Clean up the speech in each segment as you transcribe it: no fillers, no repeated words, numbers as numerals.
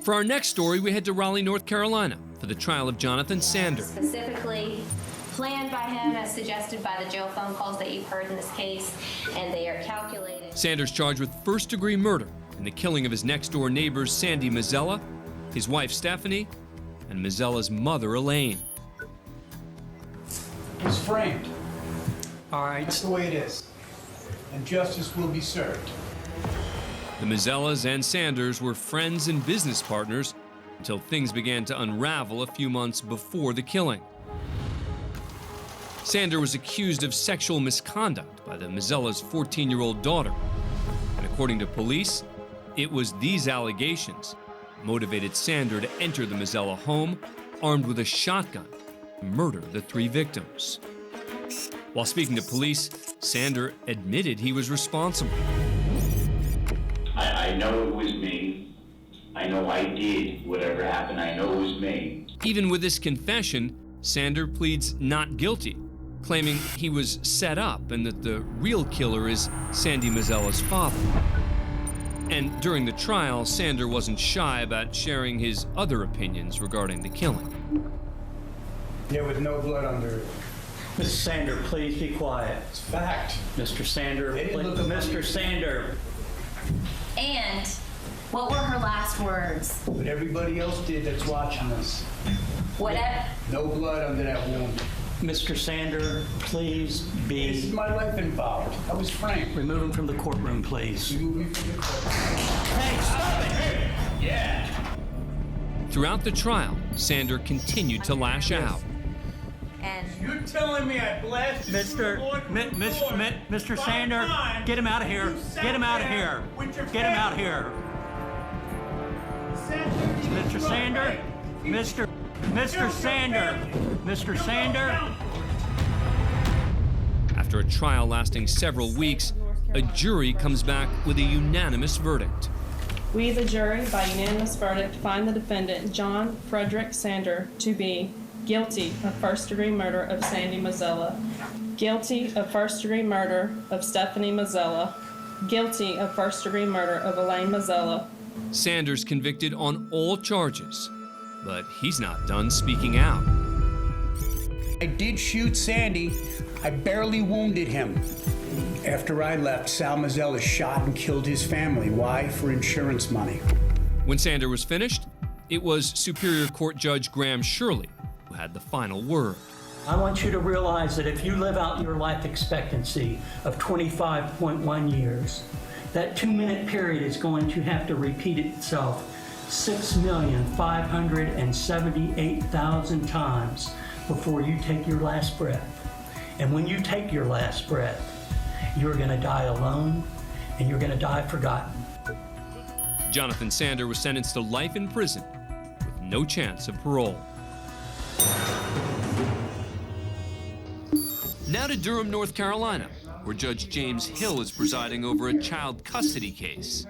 For our next story, we head to Raleigh, North Carolina for the trial of Jonathan Sander. Specifically planned by him as suggested by the jail phone calls that you've heard in this case, and they are calculated. Sander's charged with first-degree murder in the killing of his next-door neighbors Sandy Mazzella, his wife Stephanie, and Mazzella's mother Elaine. He's framed. All right. That's the way it is. And justice will be served. The Mazzellas and Sanders were friends and business partners until things began to unravel a few months before the killing. Sander was accused of sexual misconduct by the Mazzella's 14-year-old daughter. And according to police, it was these allegations that motivated Sander to enter the Mazzella home armed with a shotgun and murder the 3 victims. While speaking to police, Sander admitted he was responsible. I know it was me. I know I did whatever happened. I know it was me. Even with this confession, Sander pleads not guilty, claiming he was set up and that the real killer is Sandy Mazzella's father. And during the trial, Sander wasn't shy about sharing his other opinions regarding the killing. Yeah, with no blood under it. Mr. Sander, please be quiet. It's fact. Mr. Sander, They didn't please. look up Mr. Sander. And what were her last words? What everybody else did that's watching us. Whatever. No blood under that wound. Mr. Sander, please This is be. my life involved. I was framed. Remove him from the courtroom, please. Remove me from the court. Hey, stop it! Hey. Yeah. Throughout the trial, Sander continued to lash out. And You're telling me I blasted Mr. Sander, get him out of here. Get him out of here. Get him out of here. Mr. Sander, Mr. Sander, Mr. Sander. After a trial lasting several weeks, a jury comes back with a unanimous verdict. We, the jury, by unanimous verdict, find the defendant, John Frederick Sander, to be guilty of first-degree murder of Sandy Mazzella, guilty of first-degree murder of Stephanie Mazzella, guilty of first-degree murder of Elaine Mazzella. Sanders convicted on all charges, but he's not done speaking out. I did shoot Sandy. I barely wounded him. After I left, Sal Mazzella shot and killed his family. Why? For insurance money. When Sander was finished, it was Superior Court Judge Graham Shirley who had the final word. I want you to realize that if you live out your life expectancy of 25.1 years, that 2-minute period is going to have to repeat itself 6,578,000 times before you take your last breath. And when you take your last breath, you're going to die alone and you're going to die forgotten. Jonathan Sander was sentenced to life in prison with no chance of parole. Now to Durham, North Carolina, where Judge James Hill is presiding over a child custody case.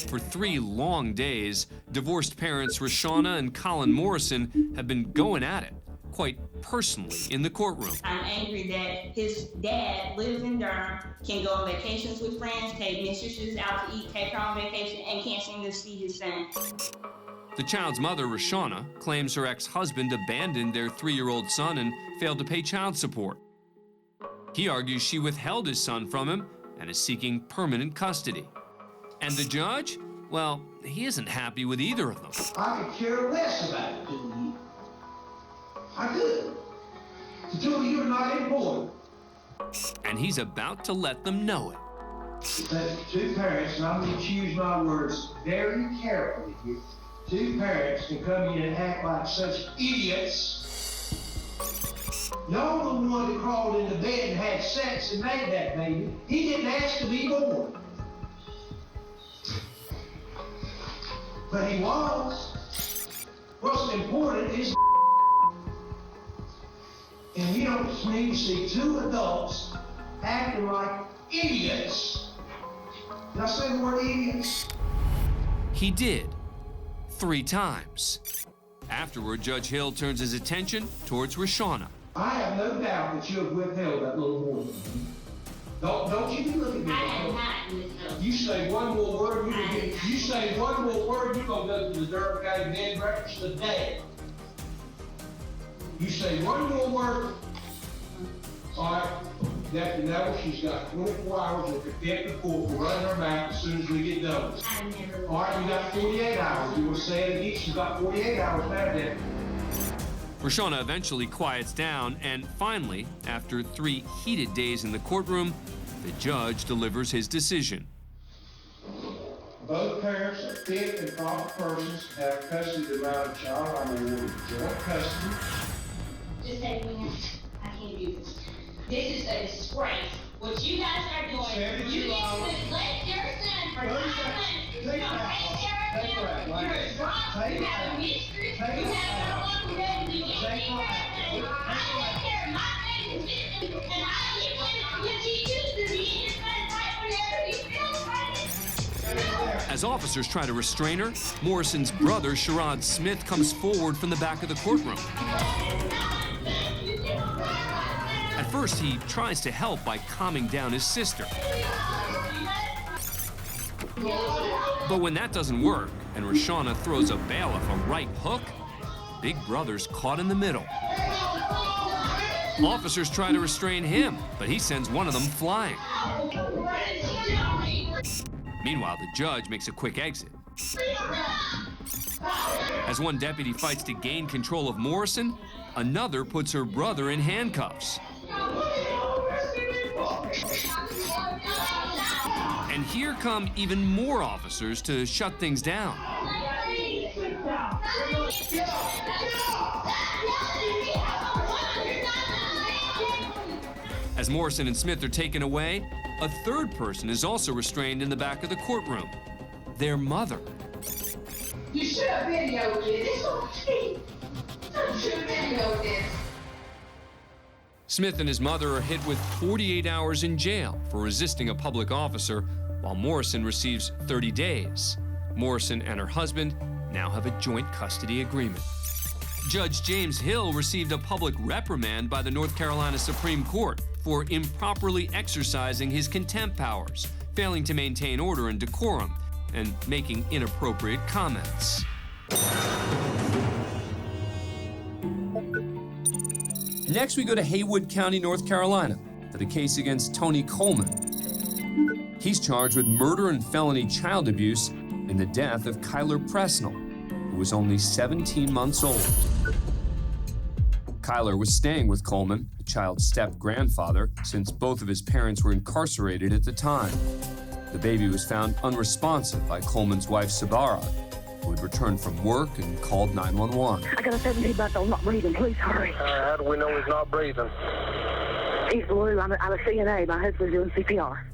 For 3 long days, divorced parents Rashawna and Colin Morrison have been going at it, quite personally, in the courtroom. I'm angry that his dad lives in Durham, can go on vacations with friends, take mistresses out to eat, take her on vacation, and can't seem to see his son. The child's mother, Rashawna, claims her ex-husband abandoned their 3-year-old son and failed to pay child support. He argues she withheld his son from him and is seeking permanent custody. And the judge? Well, he isn't happy with either of them. I could care less about it, didn't you? I could. The 2 of you are not important. And he's about to let them know it. That's 2 parents, and I'm going to choose my words very carefully here. 2 parents can come in and act like such idiots. Y'all the one that crawled into bed and had sex and made that baby. He didn't ask to be born. But he was. What's important is and you don't need to see 2 adults acting like idiots. Did I say the word idiots? He did. 3 times. Afterward, Judge Hill turns his attention towards Rashawna. I have no doubt that you have withheld that little boy. Don't you be looking I at am me. not in this house. You say one more word, you gonna get, you say one more word, you gonna go to the Durham County Bed and Breakfast today. You say one more word. All right, Deputy Neville, she's got 24 hours of contempt of court for running her mouth as soon as we get done. I never. All right, you got 48 hours. You will say it again, she's got 48 hours now, Deputy. Roshana eventually quiets down, and finally, after 3 heated days in the courtroom, the judge delivers his decision. Both parents are fit and proper persons to have custody of the minor child. I'm awarded joint custody. Just say, I can't do this. This is a disgrace. What you guys are doing, you need to let your son for 9 months come right there. You're a drunk, you have a mistress, you have no one who doesn't do anything for everything. I take care of my family system, and I get with it because he used to be in your son's life whenever he feels like it. As officers try to restrain her, Morrison's brother, Sherrod Smith, comes forward from the back of the courtroom. At first, he tries to help by calming down his sister. But when that doesn't work, and Roshana throws a bailiff a right hook, Big Brother's caught in the middle. Officers try to restrain him, but he sends one of them flying. Meanwhile, the judge makes a quick exit. As one deputy fights to gain control of Morrison, another puts her brother in handcuffs. And here come even more officers to shut things down. As Morrison and Smith are taken away, a third person is also restrained in the back of the courtroom, their mother. You should have videoed it. It's okay. You should have videoed this. Smith and his mother are hit with 48 hours in jail for resisting a public officer, while Morrison receives 30 days. Morrison and her husband now have a joint custody agreement. Judge James Hill received a public reprimand by the North Carolina Supreme Court for improperly exercising his contempt powers, failing to maintain order and decorum, and making inappropriate comments. Next, we go to Haywood County, North Carolina, for the case against Tony Coleman. He's charged with murder and felony child abuse in the death of Kyler Presnell, who was only 17 months old. Kyler was staying with Coleman, the child's step-grandfather, since both of his parents were incarcerated at the time. The baby was found unresponsive by Coleman's wife, Sabara, who had returned from work and called 911. I got a 17-month-old not breathing. Please hurry. How do we know he's not breathing? He's blue. I'm a CNA. My husband's doing CPR.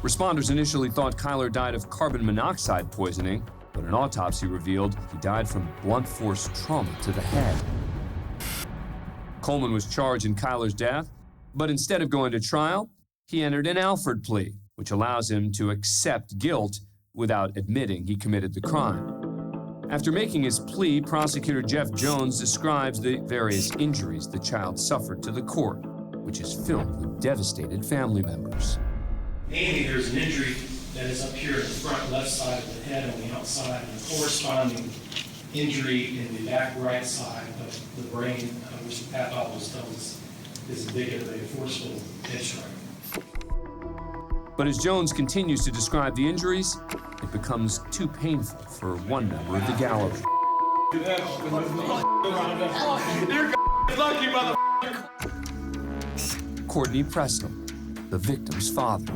Responders initially thought Kyler died of carbon monoxide poisoning, but an autopsy revealed he died from blunt force trauma to the head. Coleman was charged in Kyler's death, but instead of going to trial, he entered an Alford plea, which allows him to accept guilt without admitting he committed the crime. After making his plea, prosecutor Jeff Jones describes the various injuries the child suffered to the court, which is filled with devastated family members. Mainly, there's an injury that is up here in the front left side of the head on the outside, and a corresponding injury in the back right side of the brain, which the pathologist tells us is indicative of a forceful head strike. But as Jones continues to describe the injuries, it becomes too painful for one member of the gallery. You're lucky, motherfucker. Courtney Presnell, the victim's father.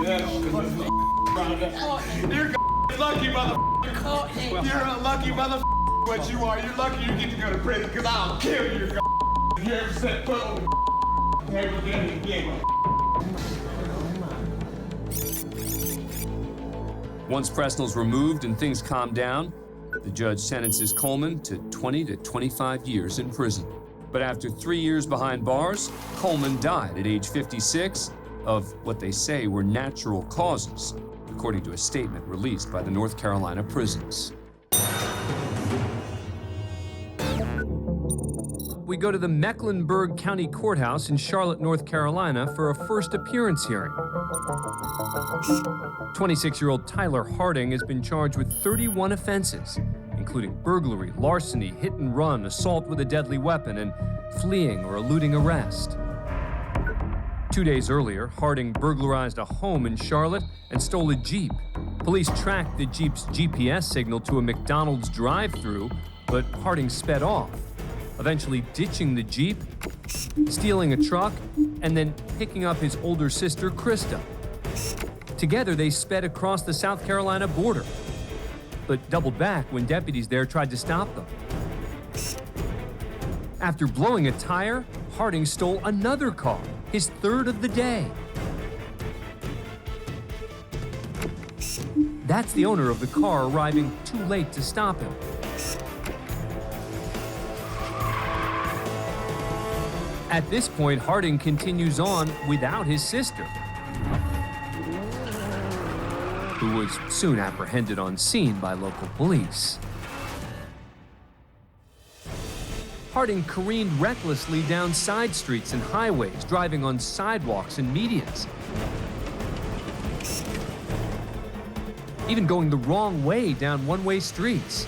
You're lucky, motherfucker. You're a lucky motherfucker. What you are, you're lucky you get to go to prison, because I'll kill you. You ever set foot on the never did it again. Once Presnell's removed and things calm down, the judge sentences Coleman to 20 to 25 years in prison. But after 3 years behind bars, Coleman died at age 56 of what they say were natural causes, according to a statement released by the North Carolina prisons. we go to the Mecklenburg County Courthouse in Charlotte, North Carolina for a first appearance hearing. 26-year-old Tyler Harding has been charged with 31 offenses, including burglary, larceny, hit and run, assault with a deadly weapon, and fleeing or eluding arrest. 2 days earlier, Harding burglarized a home in Charlotte and stole a Jeep. Police tracked the Jeep's GPS signal to a McDonald's drive-thru, but Harding sped off, eventually ditching the Jeep, stealing a truck, and then picking up his older sister, Krista. Together, they sped across the South Carolina border, but doubled back when deputies there tried to stop them. After blowing a tire, Harding stole another car, his third of the day. That's the owner of the car arriving too late to stop him. At this point, Harding continues on without his sister, who was soon apprehended on scene by local police. Harding careened recklessly down side streets and highways, driving on sidewalks and medians. Even going the wrong way down one-way streets.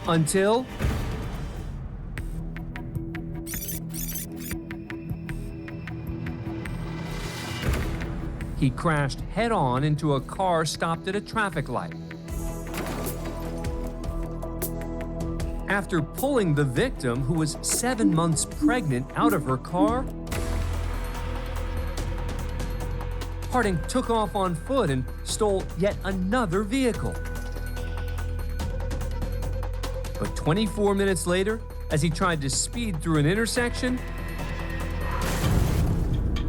Until he crashed head-on into a car stopped at a traffic light. After pulling the victim, who was 7 months pregnant, out of her car, Harding took off on foot and stole yet another vehicle. But 24 minutes later, as he tried to speed through an intersection,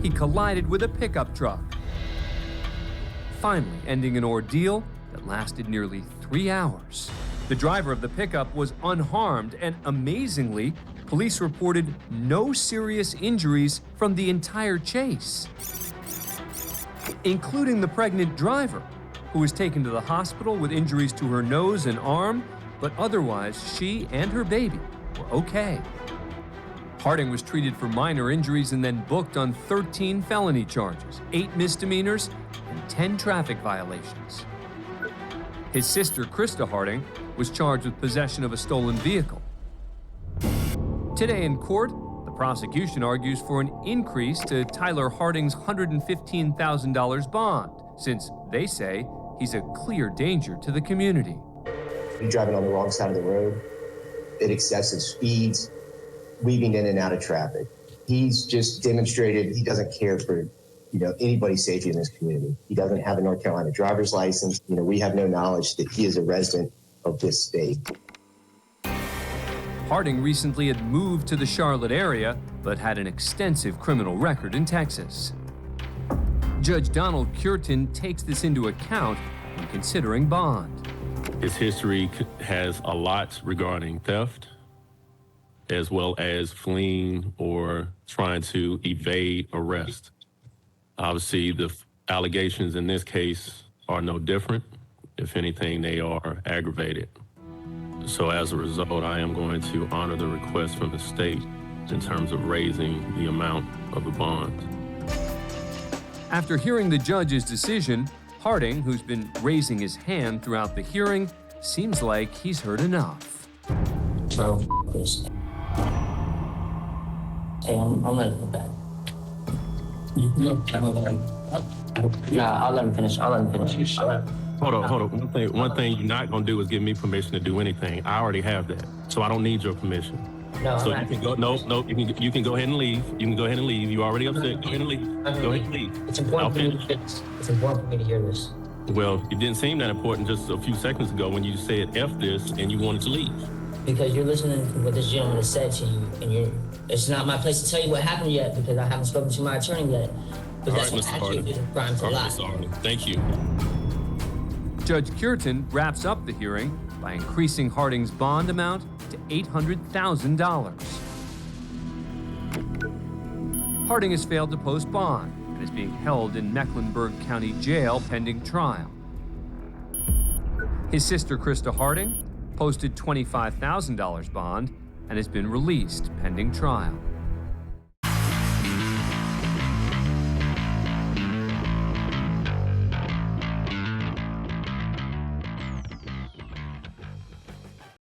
he collided with a pickup truck, finally ending an ordeal that lasted nearly 3 hours. The driver of the pickup was unharmed, and amazingly, police reported no serious injuries from the entire chase, including the pregnant driver, who was taken to the hospital with injuries to her nose and arm, but otherwise she and her baby were okay. Harding was treated for minor injuries and then booked on 13 felony charges, 8 misdemeanors, and 10 traffic violations. His sister, Krista Harding, was charged with possession of a stolen vehicle. Today in court, the prosecution argues for an increase to Tyler Harding's $115,000 bond, since they say he's a clear danger to the community. He's driving on the wrong side of the road at excessive speeds, weaving in and out of traffic. He's just demonstrated he doesn't care for anybody's safety in this community. He doesn't have a North Carolina driver's license. We have no knowledge that he is a resident of this state. Harding recently had moved to the Charlotte area, but had an extensive criminal record in Texas. Judge Donald Courtroom takes this into account when considering bond. His history has a lot regarding theft, as well as fleeing or trying to evade arrest. Obviously, the allegations in this case are no different. If anything, they are aggravated. So as a result, I am going to honor the request from the state in terms of raising the amount of the bond. After hearing the judge's decision, Harding, who's been raising his hand throughout the hearing, seems like he's heard enough. Bro, this. Hey, I'm ready to go back. I'll let him finish. Hold on. One thing you're not gonna do is give me permission to do anything. I already have that, so I don't need your permission. No, so you can go. No. You can go ahead and leave. You can go ahead and leave. You already upset. Go ahead and leave. Go ahead and leave. It's important for me to hear this. It's important for me to hear this. Well, it didn't seem that important just a few seconds ago when you said F this and you wanted to leave. Because you're listening to what this gentleman has said to you, and it's not my place to tell you what happened yet because I haven't spoken to my attorney yet. But All that's right, what actually did the crime to lie. Thank you. Judge Courtroom wraps up the hearing by increasing Harding's bond amount to $800,000. Harding has failed to post bond and is being held in Mecklenburg County Jail pending trial. His sister, Krista Harding, posted $25,000 bond and has been released pending trial.